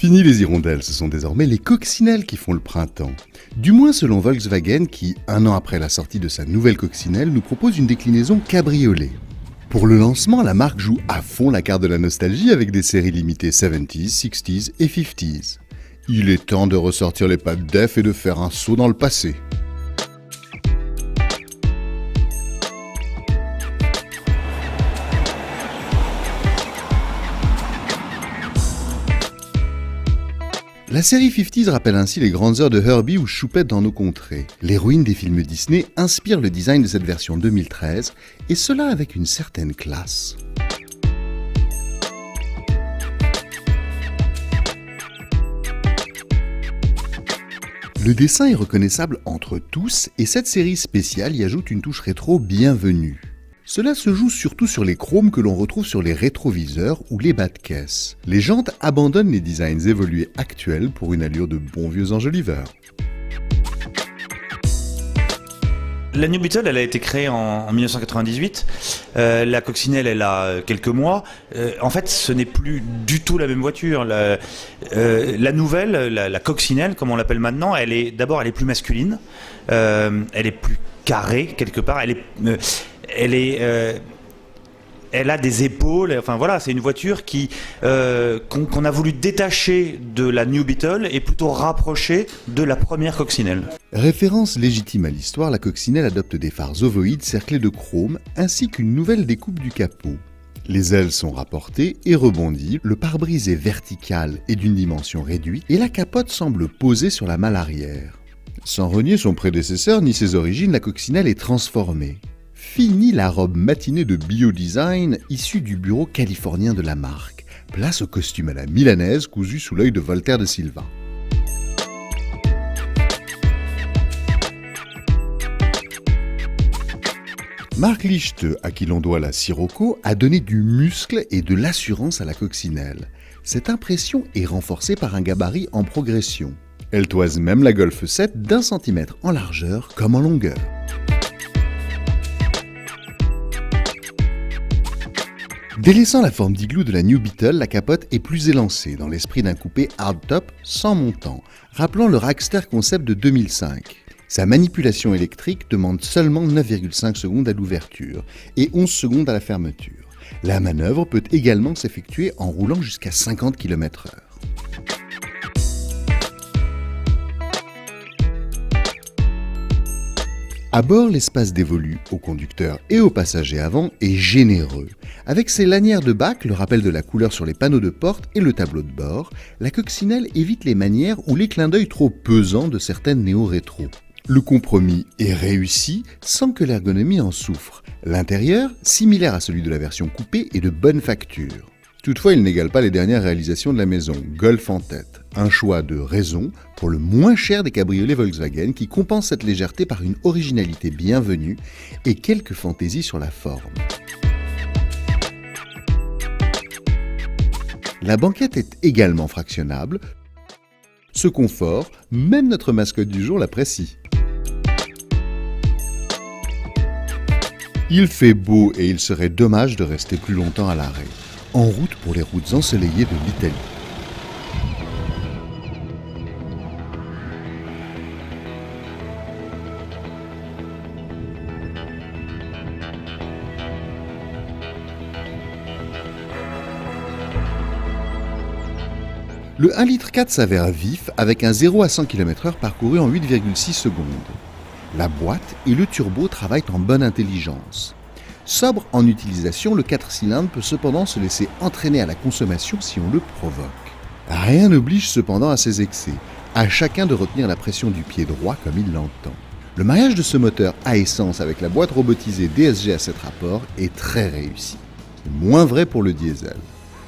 Fini les hirondelles, ce sont désormais les coccinelles qui font le printemps. Du moins selon Volkswagen qui, un an après la sortie de sa nouvelle coccinelle, nous propose une déclinaison cabriolet. Pour le lancement, la marque joue à fond la carte de la nostalgie avec des séries limitées 70s, 60s et 50s. Il est temps de ressortir les pattes def et de faire un saut dans le passé. La série 50s rappelle ainsi les grandes heures de Herbie ou Choupette dans nos contrées. L'héroïne des films Disney inspire le design de cette version 2013, et cela avec une certaine classe. Le dessin est reconnaissable entre tous, et cette série spéciale y ajoute une touche rétro bienvenue. Cela se joue surtout sur les chromes que l'on retrouve sur les rétroviseurs ou les bas de caisse. Les jantes abandonnent les designs évolués actuels pour une allure de bons vieux enjoliveurs. La New Beetle, elle a été créée en 1998. La coccinelle, elle a quelques mois. En fait, ce n'est plus du tout la même voiture. La nouvelle, la coccinelle, comme on l'appelle maintenant, elle est plus masculine. Elle est plus carrée quelque part. Elle a des épaules, enfin voilà, c'est une voiture qu'on a voulu détacher de la New Beetle et plutôt rapprocher de la première coccinelle. Référence légitime à l'histoire, la coccinelle adopte des phares ovoïdes cerclés de chrome ainsi qu'une nouvelle découpe du capot. Les ailes sont rapportées et rebondies, le pare-brise est vertical et d'une dimension réduite et la capote semble posée sur la malle arrière. Sans renier son prédécesseur ni ses origines, la coccinelle est transformée. Fini la robe matinée de biodesign issue du bureau californien de la marque. Place au costume à la milanaise cousu sous l'œil de Voltaire de Silva. Marc Lichte, à qui l'on doit la Sirocco, a donné du muscle et de l'assurance à la coccinelle. Cette impression est renforcée par un gabarit en progression. Elle toise même la Golf 7 d'1 centimètre en largeur comme en longueur. Délaissant la forme d'igloo de la New Beetle, la capote est plus élancée dans l'esprit d'un coupé hardtop sans montant, rappelant le Rackster concept de 2005. Sa manipulation électrique demande seulement 9,5 secondes à l'ouverture et 11 secondes à la fermeture. La manœuvre peut également s'effectuer en roulant jusqu'à 50 km/h. À bord, l'espace dévolu aux conducteurs et aux passagers avant est généreux. Avec ses lanières de bac, le rappel de la couleur sur les panneaux de porte et le tableau de bord, la coccinelle évite les manières ou les clins d'œil trop pesants de certaines néo-rétro. Le compromis est réussi sans que l'ergonomie en souffre. L'intérieur, similaire à celui de la version coupée, est de bonne facture. Toutefois, il n'égale pas les dernières réalisations de la maison, Golf en tête. Un choix de raison pour le moins cher des cabriolets Volkswagen qui compense cette légèreté par une originalité bienvenue et quelques fantaisies sur la forme. La banquette est également fractionnable. Ce confort, même notre mascotte du jour l'apprécie. Il fait beau et il serait dommage de rester plus longtemps à l'arrêt. En route pour les routes ensoleillées de l'Italie. Le 1,4 litre s'avère vif avec un 0 à 100 km/h parcouru en 8,6 secondes. La boîte et le turbo travaillent en bonne intelligence. Sobre en utilisation, le 4 cylindres peut cependant se laisser entraîner à la consommation si on le provoque. Rien n'oblige cependant à ses excès, à chacun de retenir la pression du pied droit comme il l'entend. Le mariage de ce moteur à essence avec la boîte robotisée DSG à 7 rapports est très réussi. C'est moins vrai pour le diesel.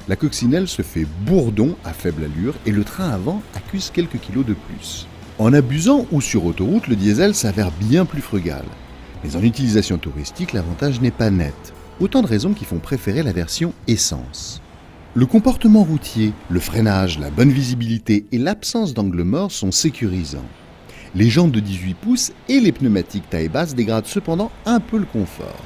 La coccinelle se fait bourdon à faible allure et le train avant accuse quelques kilos de plus. En abusant ou sur autoroute, le diesel s'avère bien plus frugal. Mais en utilisation touristique, l'avantage n'est pas net. Autant de raisons qui font préférer la version essence. Le comportement routier, le freinage, la bonne visibilité et l'absence d'angle mort sont sécurisants. Les jantes de 18 pouces et les pneumatiques taille basse dégradent cependant un peu le confort.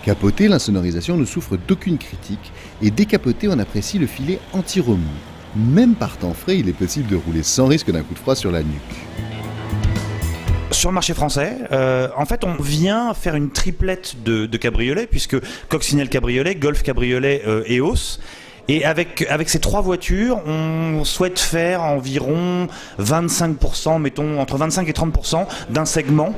Capotée, l'insonorisation ne souffre d'aucune critique et décapotée, on apprécie le filet anti-remous. Même par temps frais, il est possible de rouler sans risque d'un coup de froid sur la nuque. Sur le marché français, en fait, on vient faire une triplette de cabriolets, puisque Coccinelle cabriolet, Golf cabriolet, EOS. Et avec ces 3 voitures, on souhaite faire environ 25%, mettons entre 25 et 30% d'un segment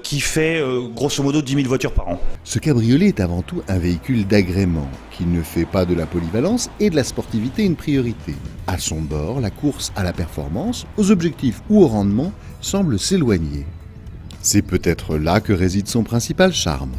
qui fait grosso modo 10 000 voitures par an. Ce cabriolet est avant tout un véhicule d'agrément qui ne fait pas de la polyvalence et de la sportivité une priorité. À son bord, la course à la performance, aux objectifs ou au rendement semble s'éloigner. C'est peut-être là que réside son principal charme.